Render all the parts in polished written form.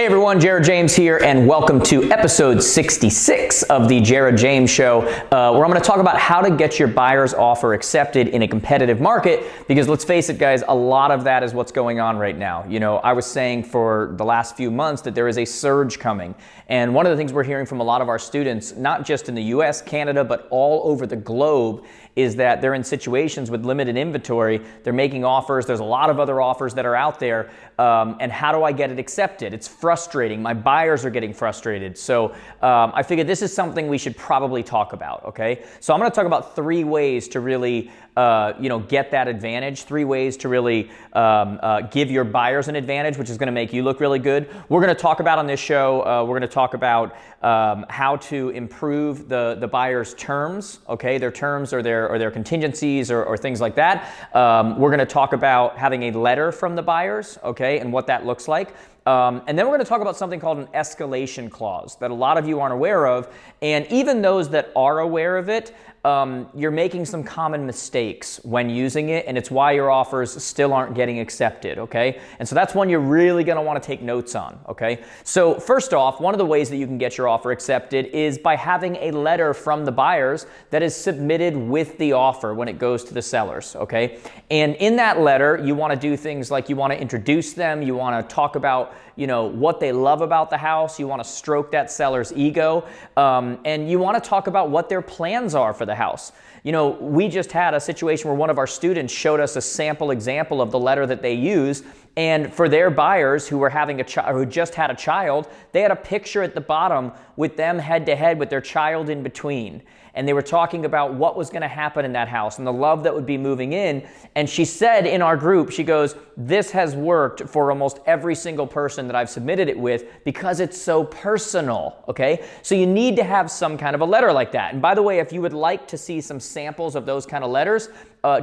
Hey everyone, Jared James here, and welcome to episode 66 of the Jared James Show, where I'm going to talk about how to get your buyer's offer accepted in a competitive market, because let's face it guys, a lot of that is what's going on right now. You know, I was saying for the last few months that there is a surge coming, and one of the things we're hearing from a lot of our students, not just in the US, Canada, but all over the globe, is that they're in situations with limited inventory, they're making offers, there's a lot of other offers that are out there, and how do I get it accepted? It's frustrating, my buyers are getting frustrated. So I figured this is something we should probably talk about, okay? So I'm gonna talk about 3 ways to really get that advantage, 3 ways to really give your buyers an advantage, which is gonna make you look really good. We're gonna talk about on this show, we're gonna talk about how to improve the buyer's terms, okay? Their terms or their contingencies or things like that. We're gonna talk about having a letter from the buyers, okay, and what that looks like. And then we're going to talk about something called an escalation clause that a lot of you aren't aware of. And even those that are aware of it, you're making some common mistakes when using it, and it's why your offers still aren't getting accepted, okay? And so that's one you're really going to want to take notes on, okay? So first off, one of the ways that you can get your offer accepted is by having a letter from the buyers that is submitted with the offer when it goes to the sellers, okay? And in that letter, you want to do things like you want to introduce them, you want to talk about what they love about the house. You want to stroke that seller's ego, and you want to talk about what their plans are for the house. You know, we just had a situation where one of our students showed us a sample example of the letter that they use, and for their buyers who were having who just had a child, they had a picture at the bottom with them head to head with their child in between. And they were talking about what was going to happen in that house and the love that would be moving in. And she said in our group, she goes, "This has worked for almost every single person that I've submitted it with because it's so personal," okay? So you need to have some kind of a letter like that. And by the way, if you would like to see some samples of those kind of letters,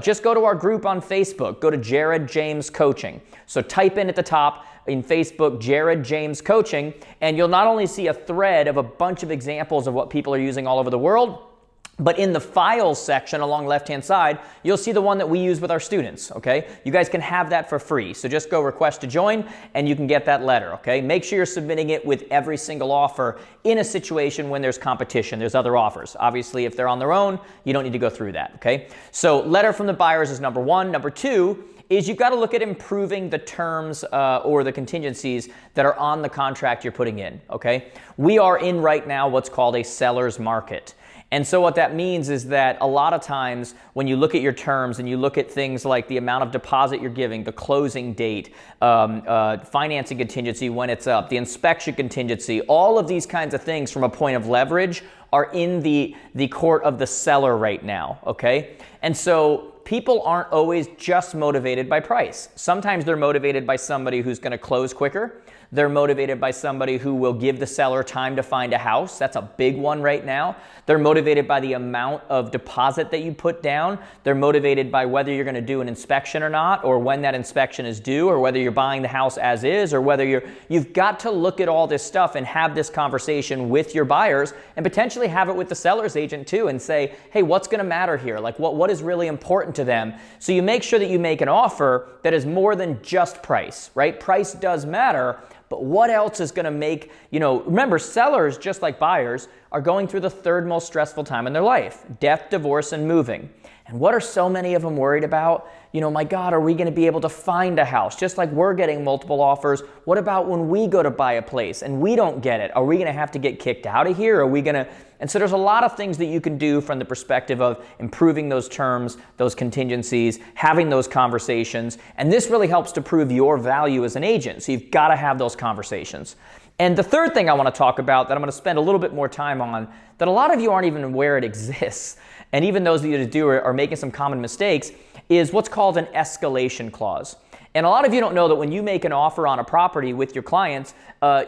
just go to our group on Facebook. Go to Jared James Coaching. So type in at the top in Facebook, Jared James Coaching, and you'll not only see a thread of a bunch of examples of what people are using all over the world, but in the files section along the left-hand side, you'll see the one that we use with our students, okay? You guys can have that for free. So just go request to join and you can get that letter, okay? Make sure you're submitting it with every single offer in a situation when there's competition, there's other offers. Obviously, if they're on their own, you don't need to go through that, okay? So letter from the buyers is number 1. Number 2 is you've got to look at improving the terms or the contingencies that are on the contract you're putting in, okay? We are in right now what's called a seller's market. And so what that means is that a lot of times when you look at your terms and you look at things like the amount of deposit you're giving, the closing date, financing contingency when it's up, the inspection contingency, all of these kinds of things from a point of leverage are in the court of the seller right now, okay? And so people aren't always just motivated by price. Sometimes they're motivated by somebody who's going to close quicker. They're motivated by somebody who will give the seller time to find a house. That's a big one right now. They're motivated by the amount of deposit that you put down. They're motivated by whether you're going to do an inspection or not, or when that inspection is due, or whether you're buying the house as is, or whether you've got to look at all this stuff and have this conversation with your buyers and potentially have it with the seller's agent too and say, hey, what's going to matter here? Like what is really important to them? So you make sure that you make an offer that is more than just price, right? Price does matter. But what else is going to make, remember, sellers, just like buyers, are going through the 3rd most stressful time in their life: death, divorce, and moving. And what are so many of them worried about? My God, are we going to be able to find a house? Just like we're getting multiple offers, what about when we go to buy a place and we don't get it? Are we going to have to get kicked out of here? And so there's a lot of things that you can do from the perspective of improving those terms, those contingencies, having those conversations. And this really helps to prove your value as an agent. So you've got to have those conversations. And the third thing I want to talk about that I'm going to spend a little bit more time on, that a lot of you aren't even aware it exists, and even those of you that do are making some common mistakes, is what's called an escalation clause. And a lot of you don't know that when you make an offer on a property with your clients,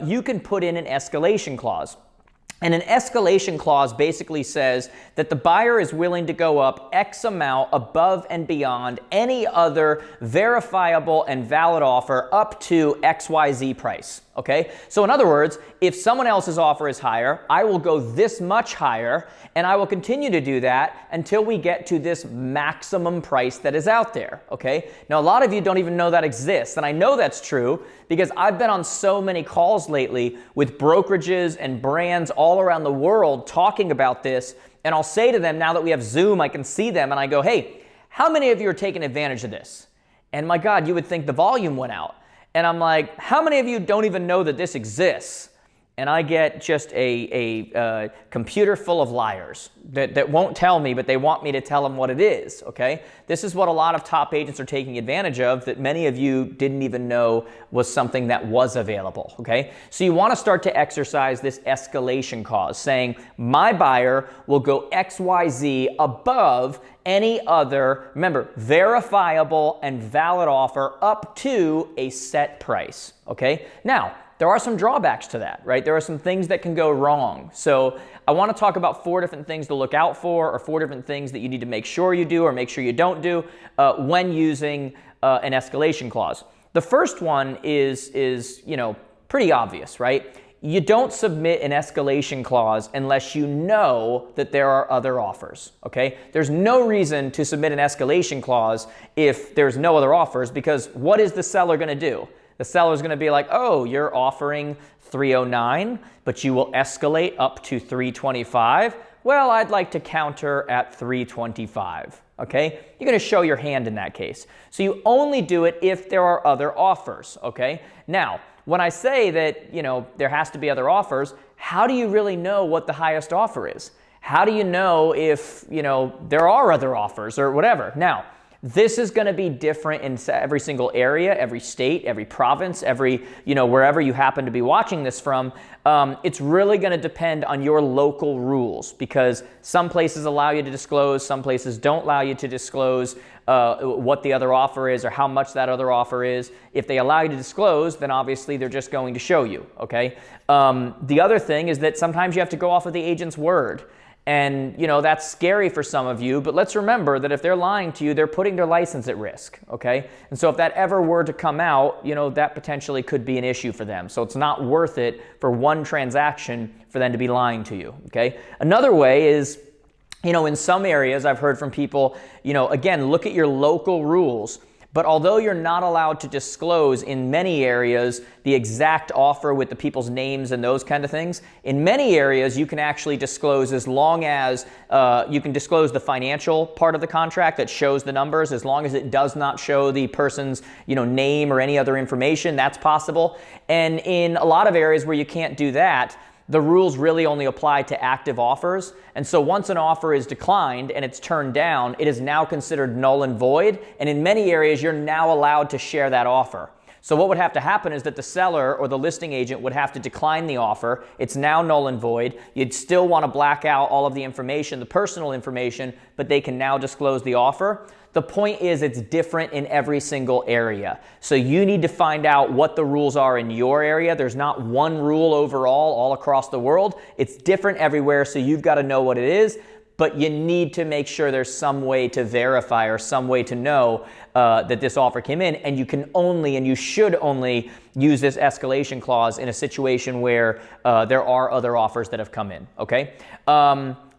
you can put in an escalation clause. And an escalation clause basically says that the buyer is willing to go up X amount above and beyond any other verifiable and valid offer up to XYZ price. okay? So in other words, if someone else's offer is higher, I will go this much higher, and I will continue to do that until we get to this maximum price that is out there, okay? Now, a lot of you don't even know that exists, and I know that's true because I've been on so many calls lately with brokerages and brands all around the world talking about this, and I'll say to them, now that we have Zoom, I can see them, and I go, hey, how many of you are taking advantage of this? And my God, you would think the volume went out. And I'm like, how many of you don't even know that this exists? And I get just a computer full of liars that won't tell me, but they want me to tell them what it is, okay? This is what a lot of top agents are taking advantage of that many of you didn't even know was something that was available, okay? So you want to start to exercise this escalation clause, saying my buyer will go XYZ above any other, remember, verifiable and valid offer up to a set price, okay? Now, there are some drawbacks to that, right? There are some things that can go wrong. So I want to talk about 4 different things to look out for, or 4 different things that you need to make sure you do or make sure you don't do when using an escalation clause. The first one is pretty obvious, right? You don't submit an escalation clause unless you know that there are other offers, okay? There's no reason to submit an escalation clause if there's no other offers, because what is the seller going to do? The seller's going to be like, oh, you're offering $309, but you will escalate up to $325. Well, I'd like to counter at $325, okay? You're going to show your hand in that case. So you only do it if there are other offers, okay? Now, when I say that, there has to be other offers, how do you really know what the highest offer is? How do you know if, there are other offers or whatever? Now, this is going to be different in every single area, every state, every province, every, wherever you happen to be watching this from. It's really going to depend on your local rules, because some places allow you to disclose, some places don't allow you to disclose what the other offer is or how much that other offer is. If they allow you to disclose, then obviously they're just going to show you, okay? The other thing is that sometimes you have to go off of the agent's word. And, that's scary for some of you, but let's remember that if they're lying to you, they're putting their license at risk, okay? And so if that ever were to come out, that potentially could be an issue for them. So it's not worth it for one transaction for them to be lying to you, okay? Another way is, in some areas I've heard from people, again, look at your local rules. But although you're not allowed to disclose in many areas the exact offer with the people's names and those kind of things, in many areas you can actually disclose as long as you can disclose the financial part of the contract that shows the numbers, as long as it does not show the person's name or any other information, that's possible. And in a lot of areas where you can't do that, the rules really only apply to active offers. And so once an offer is declined and it's turned down, it is now considered null and void. And in many areas, you're now allowed to share that offer. So what would have to happen is that the seller or the listing agent would have to decline the offer. It's now null and void. You'd still want to black out all of the information, the personal information, but they can now disclose the offer. The point is it's different in every single area. So you need to find out what the rules are in your area. There's not one rule overall all across the world. It's different everywhere, so you've got to know what it is. But you need to make sure there's some way to verify or some way to know that this offer came in. And you can only, and you should only, use this escalation clause in a situation where there are other offers that have come in, okay?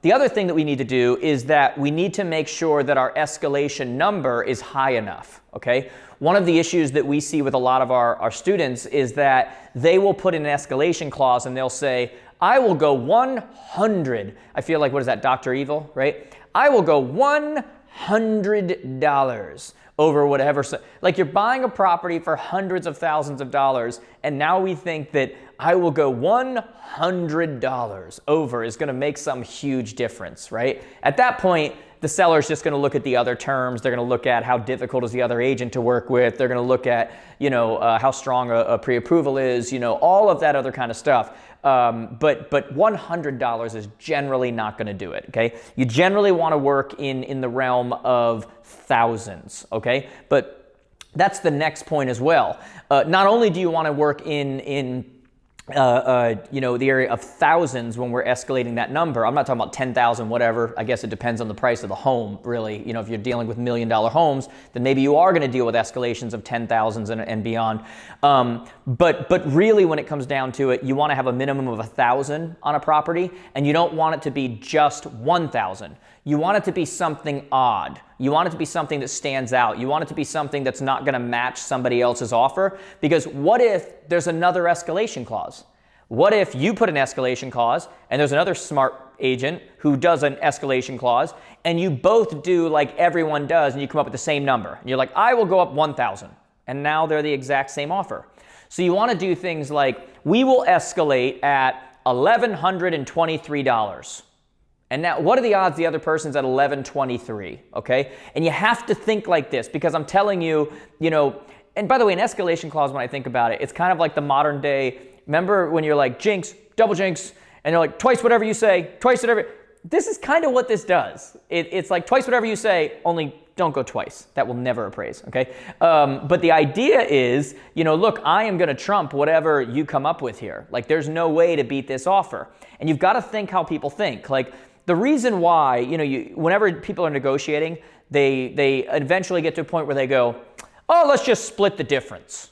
The other thing that we need to do is that we need to make sure that our escalation number is high enough, okay? One of the issues that we see with a lot of our students is that they will put in an escalation clause and they'll say, I will go 100. I feel like, what is that, Dr. Evil, right? I will go $100 over whatever. Like, you're buying a property for hundreds of thousands of dollars, and now we think that I will go $100 over is going to make some huge difference, right? At that point, the seller's just going to look at the other terms. They're going to look at how difficult is the other agent to work with. They're going to look at, how strong a pre-approval is, all of that other kind of stuff. But $100 is generally not going to do it, okay? You generally want to work in the realm of thousands, okay? But that's the next point as well. Not only do you want to work in the area of thousands when we're escalating that number. I'm not talking about 10,000, whatever. I guess it depends on the price of the home, really. If you're dealing with $1 million homes, then maybe you are going to deal with escalations of 10,000s and beyond. But really, when it comes down to it, you want to have a minimum of 1,000 on a property, and you don't want it to be just 1,000. You want it to be something odd. You want it to be something that stands out. You want it to be something that's not going to match somebody else's offer. Because what if there's another escalation clause? What if you put an escalation clause and there's another smart agent who does an escalation clause, and you both do like everyone does, and you come up with the same number? And you're like, I will go up 1,000. And now they're the exact same offer. So you want to do things like, we will escalate at $1,123. And now, what are the odds the other person's at 1123, okay? And you have to think like this, because I'm telling you, and by the way, an escalation clause, when I think about it, it's kind of like the modern day, remember when you're like, jinx, double jinx, and you're like, twice whatever you say, twice whatever. This is kind of what this does. It's like twice whatever you say, only don't go twice. That will never appraise, okay? But the idea is, look, I am going to trump whatever you come up with here. Like, there's no way to beat this offer. And you've got to think how people think. Like, the reason why, whenever people are negotiating, they eventually get to a point where they go, oh, let's just split the difference.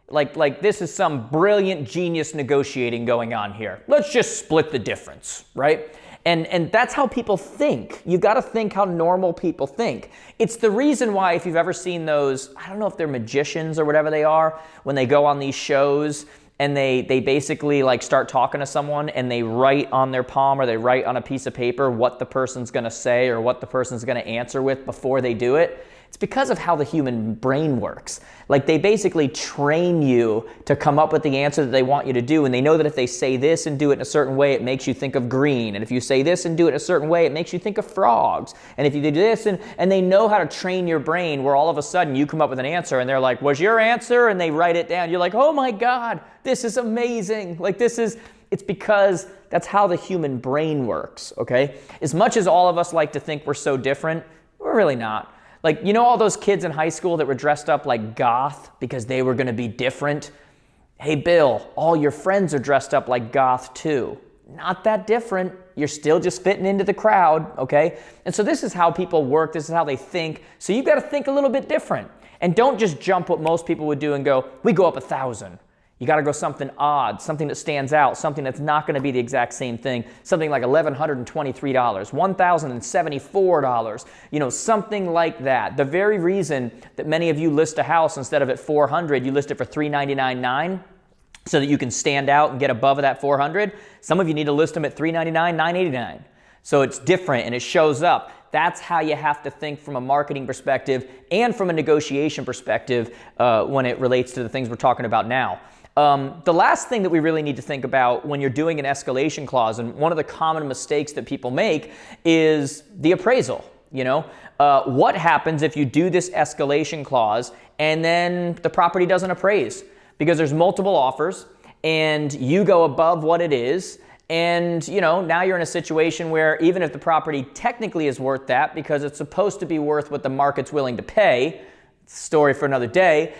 Like this is some brilliant genius negotiating going on here. Let's just split the difference, right? And that's how people think. You've got to think how normal people think. It's the reason why, if you've ever seen those, I don't know if they're magicians or whatever they are, when they go on these shows and they basically like start talking to someone and they write on their palm or they write on a piece of paper what the person's going to say or what the person's going to answer with before they do it. It's because of how the human brain works. Like, they basically train you to come up with the answer that they want you to do, and they know that if they say this and do it in a certain way, it makes you think of green, and if you say this and do it in a certain way, it makes you think of frogs, and if you do this, and they know how to train your brain where all of a sudden you come up with an answer, and they're like, was your answer? And they write it down. You're like, oh my God, this is amazing. Like, it's because that's how the human brain works, okay? As much as all of us like to think we're so different, we're really not. Like, all those kids in high school that were dressed up like goth because they were going to be different? Hey, Bill, all your friends are dressed up like goth too. Not that different. You're still just fitting into the crowd, okay? And so this is how people work. This is how they think. So you've got to think a little bit different. And don't just jump what most people would do and go, we go up 1,000. You got to go something odd, something that stands out, something that's not going to be the exact same thing, something like $1,123, $1,074, something like that. The very reason that many of you list a house instead of at $400, you list it for $399.9 so that you can stand out and get above that $400. Some of you need to list them at $399, $989. So it's different and it shows up. That's how you have to think from a marketing perspective and from a negotiation perspective when it relates to the things we're talking about now. The last thing that we really need to think about when you're doing an escalation clause, and one of the common mistakes that people make, is the appraisal. What happens if you do this escalation clause and then the property doesn't appraise? Because there's multiple offers and you go above what it is, and now you're in a situation where even if the property technically is worth that because it's supposed to be worth what the market's willing to pay, story for another day,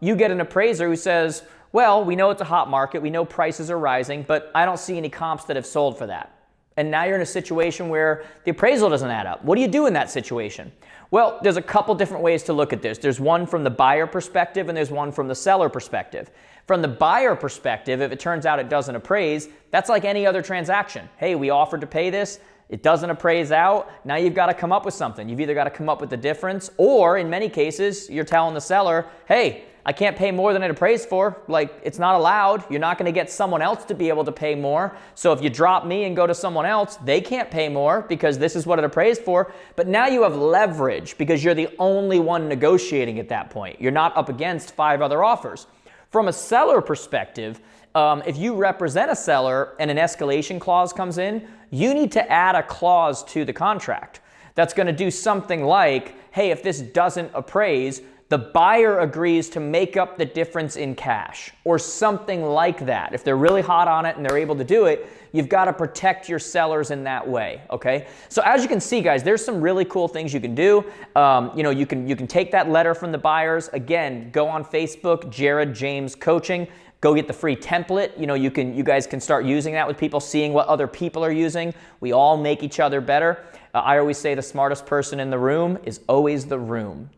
you get an appraiser who says, well, we know it's a hot market, we know prices are rising, but I don't see any comps that have sold for that. And now you're in a situation where the appraisal doesn't add up. What do you do in that situation? Well, there's a couple different ways to look at this. There's one from the buyer perspective and there's one from the seller perspective. From the buyer perspective, if it turns out it doesn't appraise, that's like any other transaction. Hey, we offered to pay this. It doesn't appraise out. Now you've got to come up with something. You've either got to come up with the difference, or in many cases, you're telling the seller, hey, I can't pay more than it appraised for. Like, it's not allowed. You're not going to get someone else to be able to pay more. So if you drop me and go to someone else, they can't pay more because this is what it appraised for. But now you have leverage because you're the only one negotiating at that point. You're not up against 5 other offers. From a seller perspective, if you represent a seller and an escalation clause comes in, you need to add a clause to the contract that's going to do something like, hey, if this doesn't appraise, the buyer agrees to make up the difference in cash, or something like that. If they're really hot on it and they're able to do it, you've got to protect your sellers in that way, okay? So as you can see, guys, there's some really cool things you can do. You can take that letter from the buyers. Again, go on Facebook, Jared James Coaching. Go get the free template. You guys can start using that with people, seeing what other people are using. We all make each other better. I always say the smartest person in the room is always the room,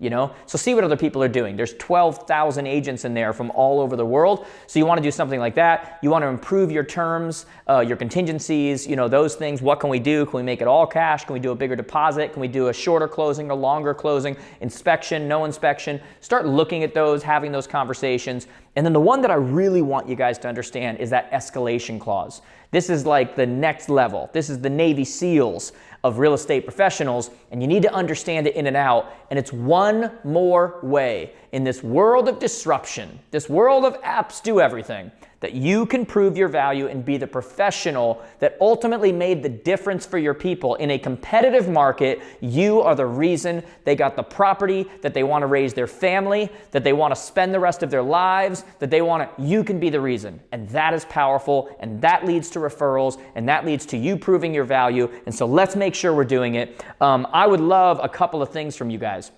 So see what other people are doing. There's 12,000 agents in there from all over the world. So you want to do something like that. You want to improve your terms, your contingencies, those things. What can we do? Can we make it all cash? Can we do a bigger deposit? Can we do a shorter closing, a longer closing, inspection, no inspection? Start looking at those, having those conversations. And then the one that I really want you guys to understand is that escalation clause. This is like the next level. This is the Navy SEALs of real estate professionals, and you need to understand it in and out. And it's one more way in this world of disruption, this world of apps do everything, that you can prove your value and be the professional that ultimately made the difference for your people. In a competitive market, you are the reason they got the property, that they want to raise their family, that they want to spend the rest of their lives, you can be the reason. And that is powerful, and that leads to referrals, and that leads to you proving your value. And so let's make sure we're doing it. I would love a couple of things from you guys.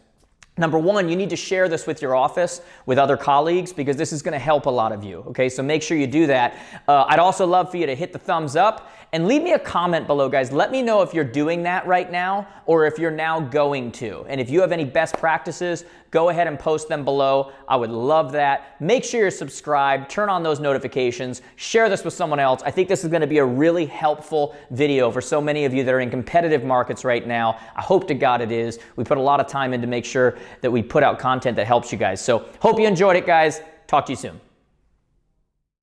Number one, you need to share this with your office, with other colleagues, because this is going to help a lot of you, okay? So make sure you do that. I'd also love for you to hit the thumbs up and leave me a comment below, guys. Let me know if you're doing that right now or if you're now going to. And if you have any best practices, go ahead and post them below. I would love that. Make sure you're subscribed, turn on those notifications, share this with someone else. I think this is going to be a really helpful video for so many of you that are in competitive markets right now. I hope to God it is. We put a lot of time in to make sure that we put out content that helps you guys. So hope you enjoyed it, guys. Talk to you soon.